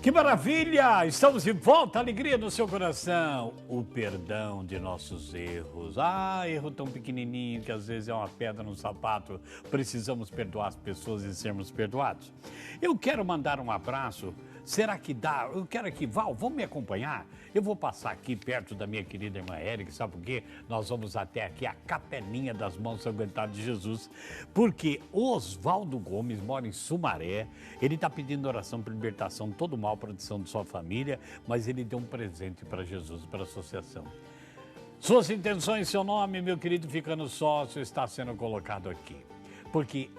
Que maravilha! Estamos de volta, alegria no seu coração. O perdão de nossos erros. Erro tão pequenininho que às vezes é uma pedra no sapato. Precisamos perdoar as pessoas e sermos perdoados. Eu quero mandar um abraço. Será que dá? Eu quero aqui, Val, vamos me acompanhar? Eu vou passar aqui perto da minha querida irmã Érica, sabe por quê? Nós vamos até aqui a Capelinha das Mãos Sanguentadas de Jesus, porque Oswaldo Gomes mora em Sumaré, ele está pedindo oração por libertação de todo mal, proteção de sua família, mas ele deu um presente para Jesus, para a associação. Suas intenções, seu nome, meu querido ficando sócio, está sendo colocado aqui, porque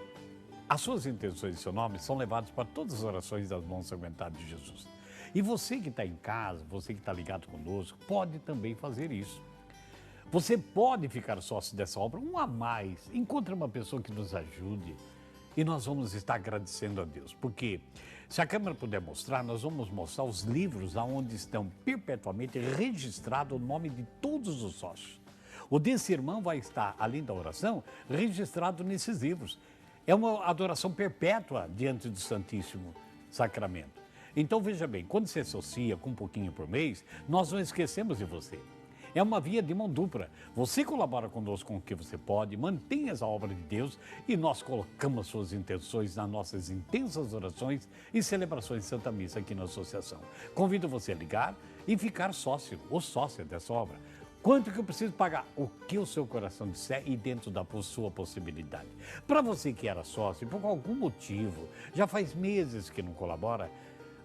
as suas intenções e seu nome são levados para todas as orações das mãos sanguentadas de Jesus. E você que está em casa, você que está ligado conosco, pode também fazer isso. Você pode ficar sócio dessa obra, um a mais. Encontre uma pessoa que nos ajude e nós vamos estar agradecendo a Deus. Porque se a câmera puder mostrar, nós vamos mostrar os livros onde estão perpetuamente registrados o nome de todos os sócios. O desse irmão vai estar, além da oração, registrado nesses livros. É uma adoração perpétua diante do Santíssimo Sacramento. Então, veja bem, quando você associa com um pouquinho por mês, nós não esquecemos de você. É uma via de mão dupla. Você colabora conosco com o que você pode, mantenha essa obra de Deus e nós colocamos suas intenções nas nossas intensas orações e celebrações de Santa Missa aqui na associação. Convido você a ligar e ficar sócio ou sócia dessa obra. Quanto que eu preciso pagar? O que o seu coração disser e dentro da sua possibilidade. Para você que era sócio, por algum motivo, já faz meses que não colabora,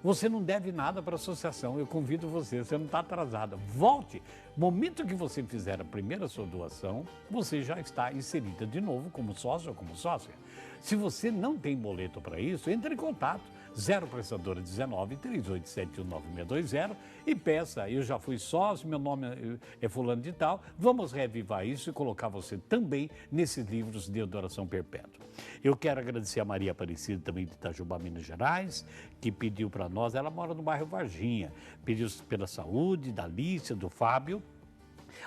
você não deve nada para a associação. Eu convido você não está atrasada. Volte. Momento que você fizer a primeira sua doação, você já está inserida de novo como sócio ou como sócia. Se você não tem boleto para isso, entre em contato. 0 prestadora 19 3871 9620 e peça, eu já fui sócio, meu nome é fulano de tal, vamos reavivar isso e colocar você também nesses livros de adoração perpétua. Eu quero agradecer a Maria Aparecida também de Itajubá, Minas Gerais, que pediu para nós, ela mora no bairro Varginha, pediu pela saúde, da Lícia, do Fábio.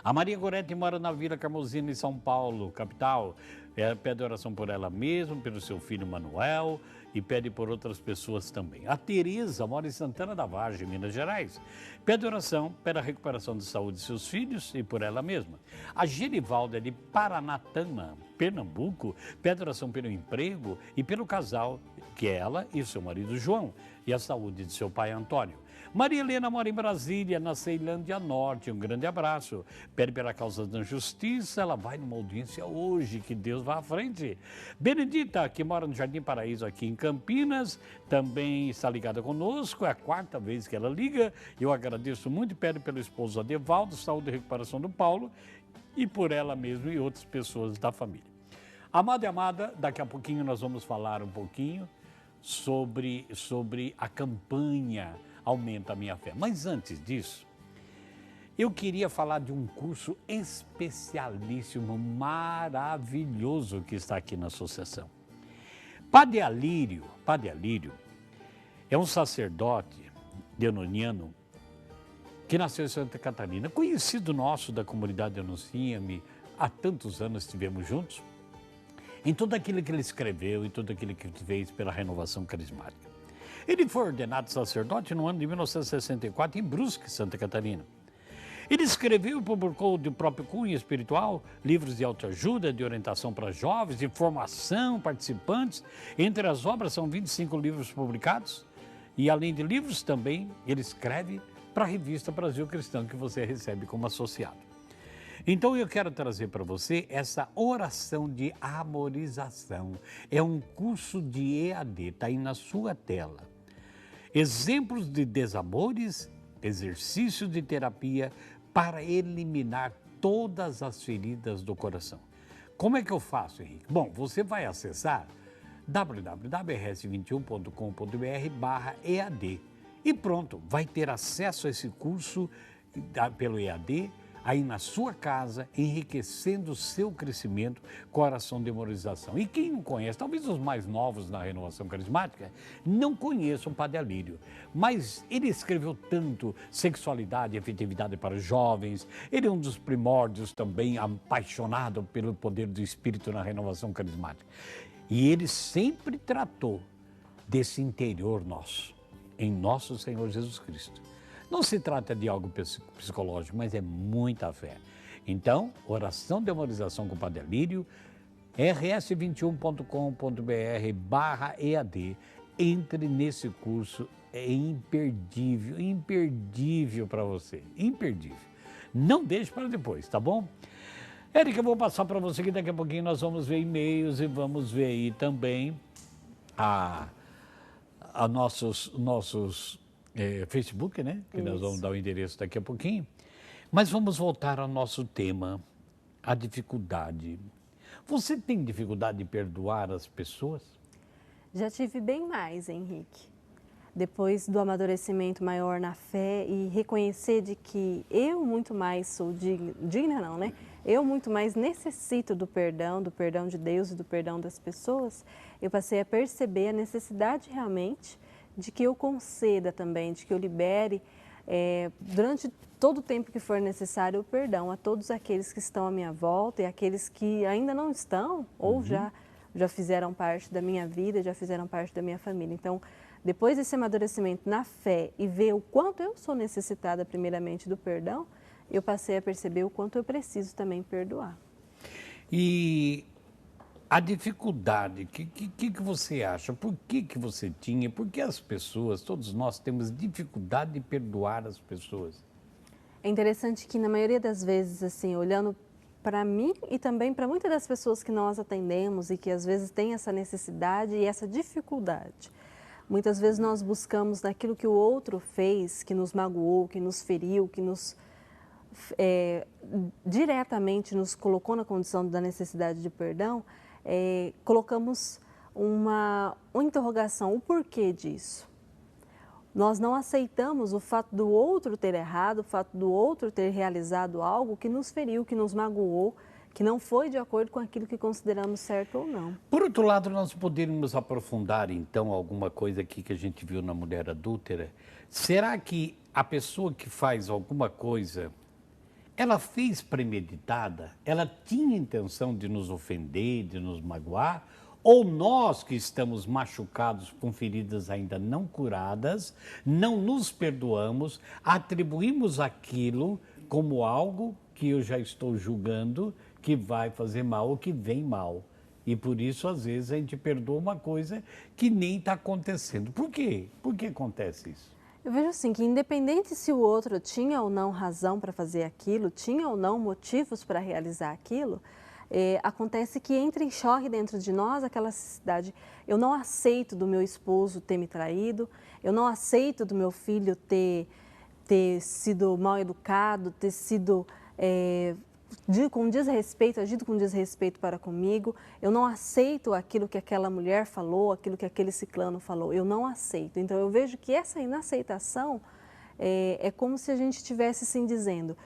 A Maria Gorete mora na Vila Carmozina, em São Paulo, capital. Pede oração por ela mesma, pelo seu filho Manuel e pede por outras pessoas também. A Tereza mora em Santana da Vargem, Minas Gerais. Pede oração pela recuperação de saúde de seus filhos e por ela mesma. A Gerivalda de Paranatama, Pernambuco, pede oração pelo emprego e pelo casal, que é ela e seu marido João, e a saúde de seu pai Antônio. Maria Helena mora em Brasília, na Ceilândia Norte. Um grande abraço. Pede pela causa da justiça. Ela vai numa audiência hoje. Que Deus vá à frente. Benedita, que mora no Jardim Paraíso, aqui em Campinas, também está ligada conosco. É a 4ª vez que ela liga. Eu agradeço muito e pede pelo esposo Adevaldo, saúde e recuperação do Paulo, e por ela mesma e outras pessoas da família. Amado e amada, daqui a pouquinho nós vamos falar um pouquinho sobre a campanha Aumenta a Minha Fé. Mas antes disso, eu queria falar de um curso especialíssimo, maravilhoso que está aqui na associação. Padre Alírio é um sacerdote denoniano que nasceu em Santa Catarina, conhecido nosso da comunidade Anuncia-me, há tantos anos estivemos juntos, em tudo aquilo que ele escreveu e tudo aquilo que fez pela renovação carismática. Ele foi ordenado sacerdote no ano de 1964 em Brusque, Santa Catarina. Ele escreveu e publicou de próprio cunho espiritual livros de autoajuda, de orientação para jovens, de formação, participantes. Entre as obras são 25 livros publicados e, além de livros, também ele escreve para a revista Brasil Cristão, que você recebe como associado. Então eu quero trazer para você essa oração de amorização. É um curso de EAD, está aí na sua tela. Exemplos de desamores, exercícios de terapia para eliminar todas as feridas do coração. Como é que eu faço, Henrique? Bom, você vai acessar www.rs21.com.br/EAD e pronto, vai ter acesso a esse curso pelo EAD, aí na sua casa, enriquecendo o seu crescimento com a oração de memorização. E quem não conhece, talvez os mais novos na renovação carismática, não conheçam o Padre Alírio, mas ele escreveu tanto sexualidade e afetividade para os jovens, ele é um dos primórdios também apaixonado pelo poder do Espírito na renovação carismática. E ele sempre tratou desse interior nosso. em nosso Senhor Jesus Cristo. Não se trata de algo psicológico, mas é muita fé. Então, oração de memorização com o Padre Alírio, rs21.com.br/EAD. Entre nesse curso, é imperdível, imperdível para você, imperdível. Não deixe para depois, tá bom? Érica, eu vou passar para você que daqui a pouquinho nós vamos ver e-mails e vamos ver aí também a nossos Facebook, né? Que nós vamos dar o endereço daqui a pouquinho. Mas vamos voltar ao nosso tema, a dificuldade. Você tem dificuldade de perdoar as pessoas? Já tive bem mais, Henrique. Depois do amadurecimento maior na fé e reconhecer de que eu muito mais sou digna não, né? Eu muito mais necessito do perdão de Deus e do perdão das pessoas, eu passei a perceber a necessidade realmente de que eu conceda também, de que eu libere durante todo o tempo que for necessário o perdão a todos aqueles que estão à minha volta e aqueles que ainda não estão ou já fizeram parte da minha vida, já fizeram parte da minha família. Então, depois desse amadurecimento na fé e ver o quanto eu sou necessitada primeiramente do perdão, eu passei a perceber o quanto eu preciso também perdoar. E a dificuldade, que você acha? Por que você tinha? Por que as pessoas, todos nós temos dificuldade de perdoar as pessoas? É interessante que na maioria das vezes, assim, olhando para mim e também para muitas das pessoas que nós atendemos e que às vezes têm essa necessidade e essa dificuldade. Muitas vezes nós buscamos naquilo que o outro fez, que nos magoou, que nos feriu, que nos diretamente nos colocou na condição da necessidade de perdão, colocamos uma interrogação, o porquê disso? Nós não aceitamos o fato do outro ter errado, o fato do outro ter realizado algo que nos feriu, que nos magoou, que não foi de acordo com aquilo que consideramos certo ou não. Por outro lado, nós poderíamos aprofundar, então, alguma coisa aqui que a gente viu na mulher adúltera. Será que a pessoa que faz alguma coisa, ela fez premeditada? Ela tinha intenção de nos ofender, de nos magoar? Ou nós que estamos machucados com feridas ainda não curadas, não nos perdoamos, atribuímos aquilo como algo que eu já estou julgando que vai fazer mal ou que vem mal. E por isso, às vezes, a gente perdoa uma coisa que nem está acontecendo. Por quê? Por que acontece isso? Eu vejo assim, que independente se o outro tinha ou não razão para fazer aquilo, tinha ou não motivos para realizar aquilo, acontece que entra em choque dentro de nós aquela necessidade. Eu não aceito do meu esposo ter me traído, eu não aceito do meu filho ter sido mal educado, ter sido com desrespeito, agido com desrespeito para comigo, eu não aceito aquilo que aquela mulher falou, aquilo que aquele ciclano falou, eu não aceito. Então eu vejo que essa inaceitação é como se a gente estivesse assim dizendo,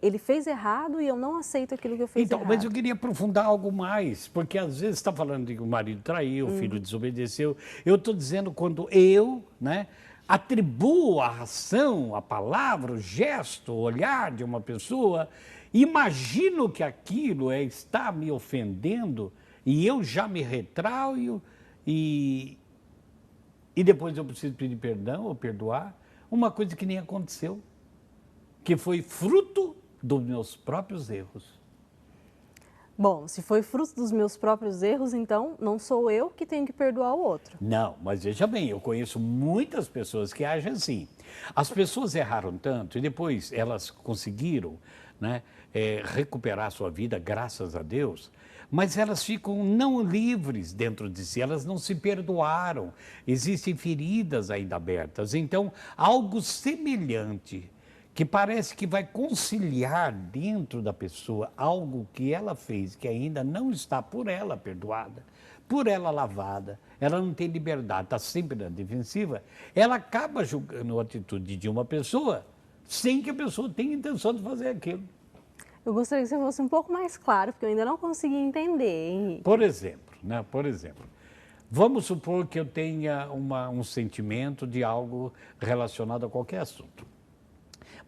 ele fez errado e eu não aceito aquilo que eu fiz errado. Mas eu queria aprofundar algo mais, porque às vezes está falando de que o marido traiu, o filho desobedeceu. Eu estou dizendo quando eu, né, atribuo a ação, a palavra, o gesto, o olhar de uma pessoa, imagino que aquilo está me ofendendo e eu já me retraio e depois eu preciso pedir perdão ou perdoar, uma coisa que nem aconteceu, que foi fruto dos meus próprios erros. Bom, se foi fruto dos meus próprios erros, então não sou eu que tenho que perdoar o outro. Não, mas veja bem, eu conheço muitas pessoas que agem assim. As pessoas erraram tanto e depois elas conseguiram, né, recuperar sua vida, graças a Deus, mas elas ficam não livres dentro de si, elas não se perdoaram, existem feridas ainda abertas. Então, algo semelhante, que parece que vai conciliar dentro da pessoa algo que ela fez, que ainda não está por ela perdoada, por ela lavada, ela não tem liberdade, está sempre na defensiva, ela acaba julgando a atitude de uma pessoa sem que a pessoa tenha intenção de fazer aquilo. Eu gostaria que você fosse um pouco mais claro, porque eu ainda não consegui entender, Henrique. Por exemplo, vamos supor que eu tenha um sentimento de algo relacionado a qualquer assunto.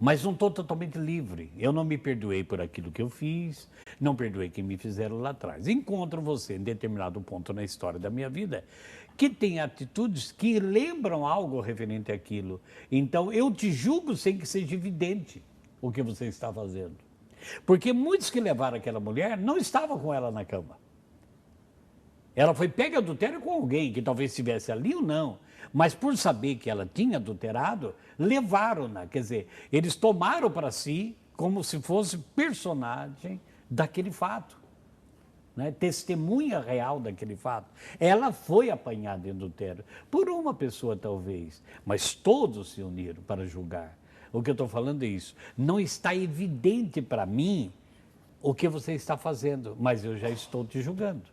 mas não estou totalmente livre. Eu não me perdoei por aquilo que eu fiz, não perdoei quem me fizeram lá atrás. Encontro você em determinado ponto na história da minha vida que tem atitudes que lembram algo referente àquilo. Então, eu te julgo sem que seja evidente o que você está fazendo. Porque muitos que levaram aquela mulher não estavam com ela na cama. Ela foi pega adultério com alguém que talvez estivesse ali ou não. Mas por saber que ela tinha adulterado, levaram-na. Quer dizer, eles tomaram para si como se fosse personagem daquele fato. Né? Testemunha real daquele fato. Ela foi apanhada em adultério por uma pessoa talvez, mas todos se uniram para julgar. O que eu estou falando é isso. Não está evidente para mim o que você está fazendo, mas eu já estou te julgando.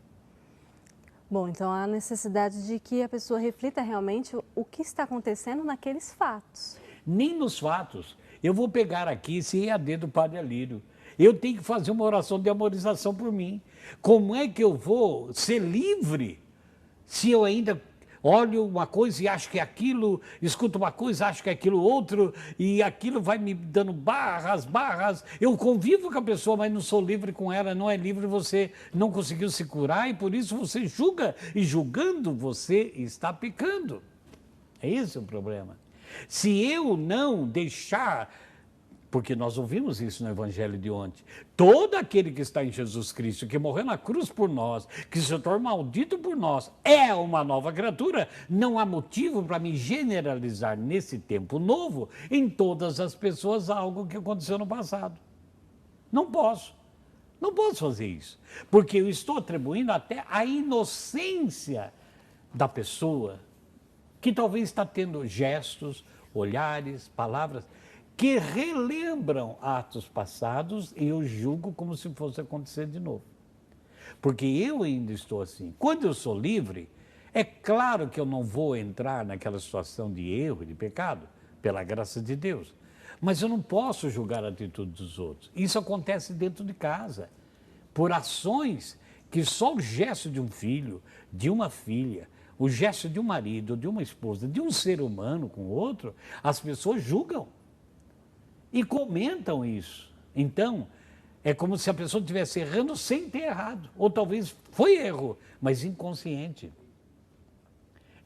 Bom, então há necessidade de que a pessoa reflita realmente o que está acontecendo naqueles fatos. Nem nos fatos. Eu vou pegar aqui esse EAD do Padre Alírio. Eu tenho que fazer uma oração de amorização por mim. Como é que eu vou ser livre se eu ainda olho uma coisa e acho que é aquilo, escuto uma coisa, acho que é aquilo outro, e aquilo vai me dando barras. Eu convivo com a pessoa, mas não sou livre com ela, não é livre, você não conseguiu se curar e por isso você julga, e julgando você está pecando. É esse o problema. Se eu não deixar, porque nós ouvimos isso no Evangelho de ontem, todo aquele que está em Jesus Cristo, que morreu na cruz por nós, que se tornou maldito por nós, é uma nova criatura. Não há motivo para me generalizar nesse tempo novo em todas as pessoas algo que aconteceu no passado. Não posso. Não posso fazer isso, porque eu estou atribuindo até a inocência da pessoa, que talvez está tendo gestos, olhares, palavras que relembram atos passados e eu julgo como se fosse acontecer de novo. Porque eu ainda estou assim. Quando eu sou livre, é claro que eu não vou entrar naquela situação de erro, de pecado, pela graça de Deus. Mas eu não posso julgar a atitude dos outros. Isso acontece dentro de casa, por ações que só o gesto de um filho, de uma filha, o gesto de um marido, de uma esposa, de um ser humano com o outro, as pessoas julgam. E comentam isso. Então, é como se a pessoa estivesse errando sem ter errado. Ou talvez foi erro, mas inconsciente.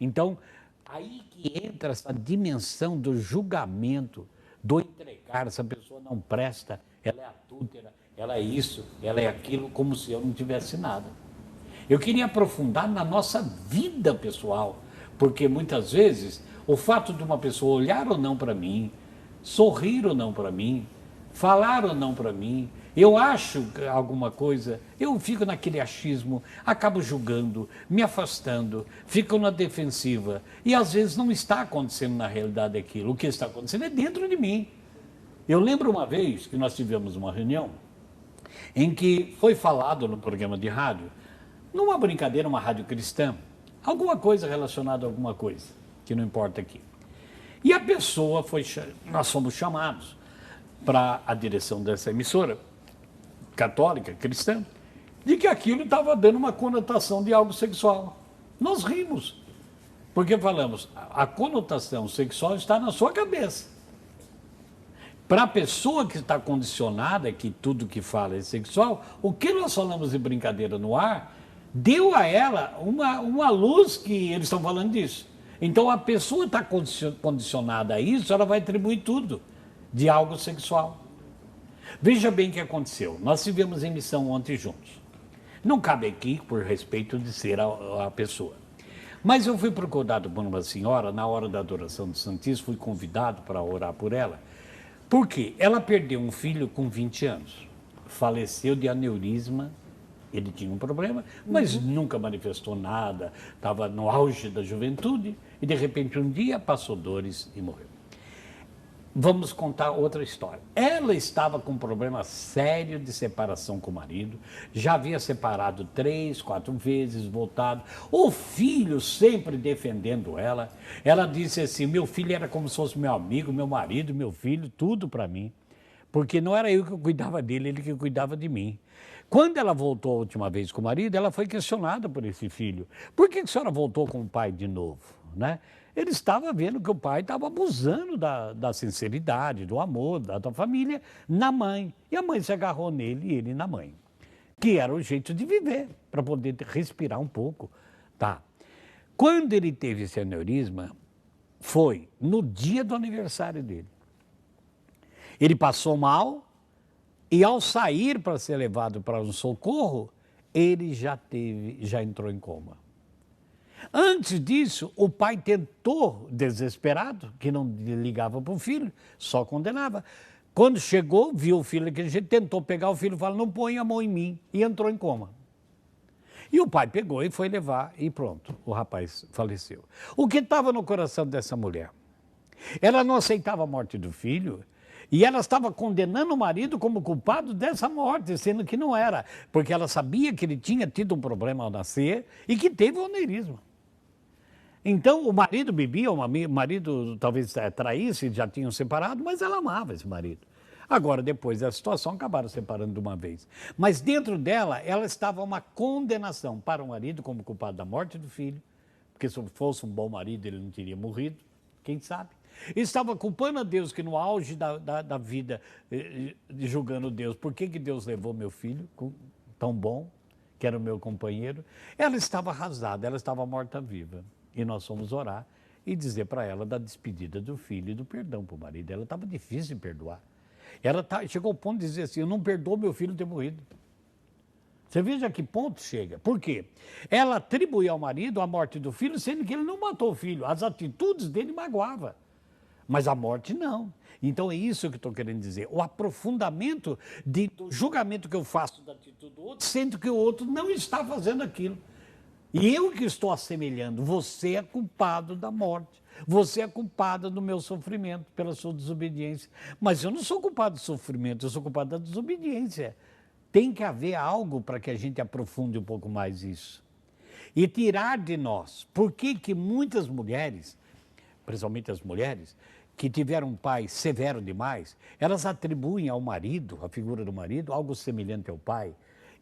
Então, aí que entra essa dimensão do julgamento, do entregar. Essa pessoa não presta, ela é adúltera, ela é isso, ela é aquilo, como se eu não tivesse nada. Eu queria aprofundar na nossa vida pessoal, porque muitas vezes o fato de uma pessoa olhar ou não para mim, sorrir ou não para mim, falar ou não para mim, eu acho alguma coisa, eu fico naquele achismo, acabo julgando, me afastando, fico na defensiva. E às vezes não está acontecendo na realidade aquilo, o que está acontecendo é dentro de mim. Eu lembro uma vez que nós tivemos uma reunião em que foi falado no programa de rádio, numa brincadeira, uma rádio cristã, alguma coisa relacionada a alguma coisa, que não importa aqui. E a pessoa nós fomos chamados para a direção dessa emissora católica, cristã, de que aquilo estava dando uma conotação de algo sexual. Nós rimos, porque falamos, a conotação sexual está na sua cabeça. Para a pessoa que está condicionada, que tudo que fala é sexual, o que nós falamos de brincadeira no ar, deu a ela uma luz que eles estão falando disso. Então, a pessoa está condicionada a isso, ela vai atribuir tudo de algo sexual. Veja bem o que aconteceu. Nós tivemos em missão ontem juntos. Não cabe aqui, por respeito de ser a pessoa. Mas eu fui procurado por uma senhora, na hora da adoração do Santíssimo, fui convidado para orar por ela. Por quê? Ela perdeu um filho com 20 anos. Faleceu de aneurisma. Ele tinha um problema, mas nunca manifestou nada, estava no auge da juventude e de repente um dia passou dores e morreu. Vamos contar outra história. Ela estava com um problema sério de separação com o marido, já havia separado 3, 4 vezes, voltado. O filho sempre defendendo ela. Ela disse assim, meu filho era como se fosse meu amigo, meu marido, meu filho, tudo para mim. Porque não era eu que cuidava dele, ele que cuidava de mim. Quando ela voltou a última vez com o marido, ela foi questionada por esse filho. Por que a senhora voltou com o pai de novo? Né? Ele estava vendo que o pai estava abusando da sinceridade, do amor, da família, na mãe. E a mãe se agarrou nele e ele na mãe. Que era o jeito de viver, para poder respirar um pouco. Tá. Quando ele teve esse aneurisma, foi no dia do aniversário dele. Ele passou mal e ao sair para ser levado para um socorro, ele já entrou em coma. Antes disso, o pai tentou, desesperado, que não ligava para o filho, só condenava. Quando chegou, viu o filho daquele jeito, tentou pegar o filho e falou, não põe a mão em mim, e entrou em coma. E o pai pegou e foi levar e pronto, o rapaz faleceu. O que estava no coração dessa mulher? Ela não aceitava a morte do filho e ela estava condenando o marido como culpado dessa morte, sendo que não era, porque ela sabia que ele tinha tido um problema ao nascer e que teve o aneurisma. Então, o marido bebia, o marido talvez traísse, já tinham separado, mas ela amava esse marido. Agora, depois da situação, acabaram separando de uma vez. Mas dentro dela, ela estava uma condenação para o marido como culpado da morte do filho, porque se fosse um bom marido, ele não teria morrido, quem sabe. Estava culpando a Deus, que no auge da vida, julgando Deus, por que Deus levou meu filho tão bom, que era o meu companheiro? Ela estava arrasada, ela estava morta-viva. E nós fomos orar e dizer para ela da despedida do filho e do perdão para o marido. Ela estava difícil de perdoar. Ela chegou ao ponto de dizer assim, eu não perdoo meu filho ter morrido. Você veja a que ponto chega. Por quê? Ela atribuía ao marido a morte do filho, sendo que ele não matou o filho. As atitudes dele magoavam. Mas a morte não. Então é isso que eu estou querendo dizer. O aprofundamento do julgamento que eu faço da atitude do outro, sendo que o outro não está fazendo aquilo. E eu que estou assemelhando, você é culpado da morte. Você é culpada do meu sofrimento pela sua desobediência. Mas eu não sou culpado do sofrimento, eu sou culpado da desobediência. Tem que haver algo para que a gente aprofunde um pouco mais isso. E tirar de nós. Por que que muitas mulheres, principalmente as mulheres, que tiveram um pai severo demais, elas atribuem ao marido, à figura do marido, algo semelhante ao pai,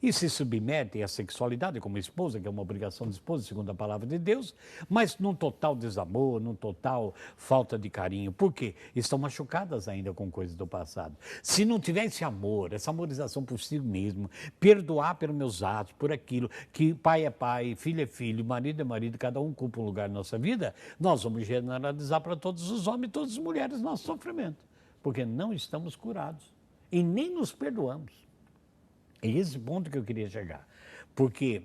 e se submetem à sexualidade como esposa, que é uma obrigação de esposa, segundo a palavra de Deus, mas num total desamor, num total falta de carinho. Por quê? Estão machucadas ainda com coisas do passado. Se não tiver esse amor, essa amorização por si mesmo, perdoar pelos meus atos, por aquilo, que pai é pai, filho é filho, marido é marido, cada um ocupa um lugar na nossa vida, nós vamos generalizar para todos os homens e todas as mulheres nosso sofrimento, porque não estamos curados e nem nos perdoamos. É esse ponto que eu queria chegar. Porque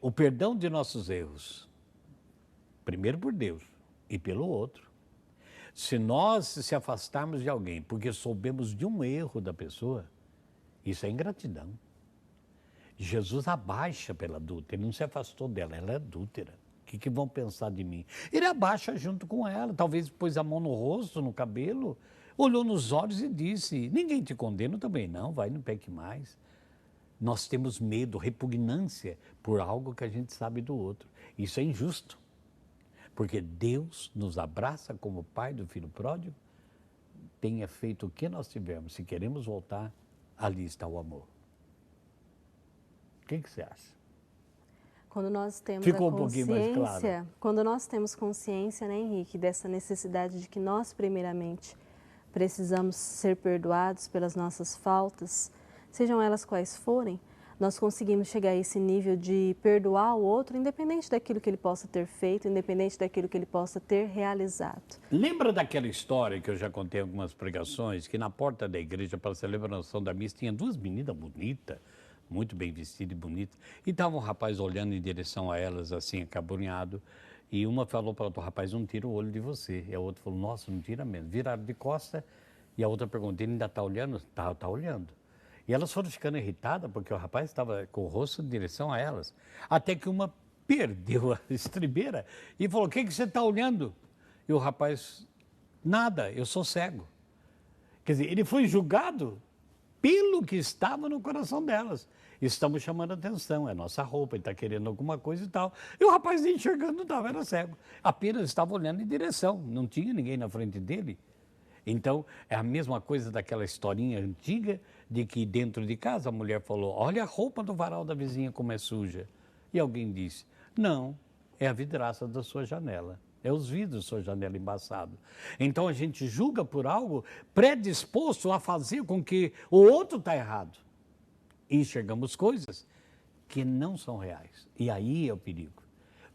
o perdão de nossos erros, primeiro por Deus e pelo outro, se nós se afastarmos de alguém porque soubemos de um erro da pessoa, isso é ingratidão. Jesus abaixa pela adúltera, ele não se afastou dela, ela é adúltera. O que vão pensar de mim? Ele abaixa junto com ela, talvez pôs a mão no rosto, no cabelo, olhou nos olhos e disse, ninguém te condena também não, vai, não peque mais. Nós temos medo, repugnância por algo que a gente sabe do outro. Isso é injusto, porque Deus nos abraça como pai do filho pródigo, tenha feito o que nós tivermos, se queremos voltar, ali está o amor. O que você acha? Quando nós temos Ficou a um pouquinho mais claro. Quando nós temos consciência, né, Henrique, dessa necessidade de que nós, primeiramente, precisamos ser perdoados pelas nossas faltas, sejam elas quais forem, nós conseguimos chegar a esse nível de perdoar o outro, independente daquilo que ele possa ter feito, independente daquilo que ele possa ter realizado. Lembra daquela história que eu já contei em algumas pregações, que na porta da igreja, para a celebração da missa, tinha duas meninas bonitas, muito bem vestidas e bonitas, e estava um rapaz olhando em direção a elas, assim, acabrunhado, e uma falou para o outro, rapaz, não tira o olho de você. E a outra falou, nossa, não tira mesmo. Viraram de costa, e a outra perguntou, ele ainda está olhando? Tá olhando. E elas foram ficando irritadas, porque o rapaz estava com o rosto em direção a elas. Até que uma perdeu a estribeira e falou, o que você está olhando? E o rapaz, nada, eu sou cego. Quer dizer, ele foi julgado pelo que estava no coração delas. Estamos chamando atenção, é nossa roupa, ele está querendo alguma coisa e tal. E o rapaz nem enxergando não estava, era cego. Apenas estava olhando em direção, não tinha ninguém na frente dele. Então, é a mesma coisa daquela historinha antiga de que dentro de casa a mulher falou, olha a roupa do varal da vizinha como é suja. E alguém disse, não, é a vidraça da sua janela. É os vidros, sua janela embaçado. Então a gente julga por algo predisposto a fazer com que o outro está errado. E enxergamos coisas que não são reais. E aí é o perigo.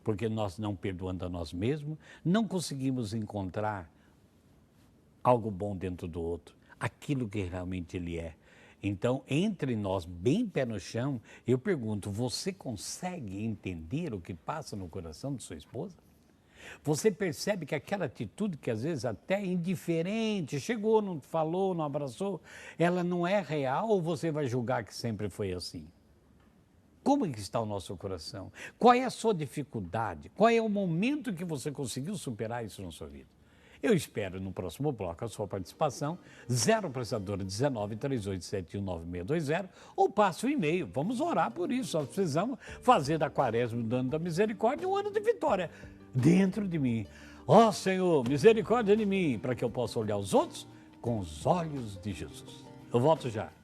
Porque nós não perdoando a nós mesmos, não conseguimos encontrar algo bom dentro do outro, aquilo que realmente ele é. Então, entre nós, bem pé no chão, eu pergunto, você consegue entender o que passa no coração de sua esposa? Você percebe que aquela atitude que às vezes até é indiferente, chegou, não falou, não abraçou, ela não é real ou você vai julgar que sempre foi assim? Como é que está o nosso coração? Qual é a sua dificuldade? Qual é o momento que você conseguiu superar isso na sua vida? Eu espero no próximo bloco a sua participação, 0 Operadora 19 3871 9620, ou passe o e-mail. Vamos orar por isso. Nós precisamos fazer da Quaresma, do ano da misericórdia, um ano de vitória dentro de mim. Ó Senhor, misericórdia de mim, para que eu possa olhar os outros com os olhos de Jesus. Eu volto já.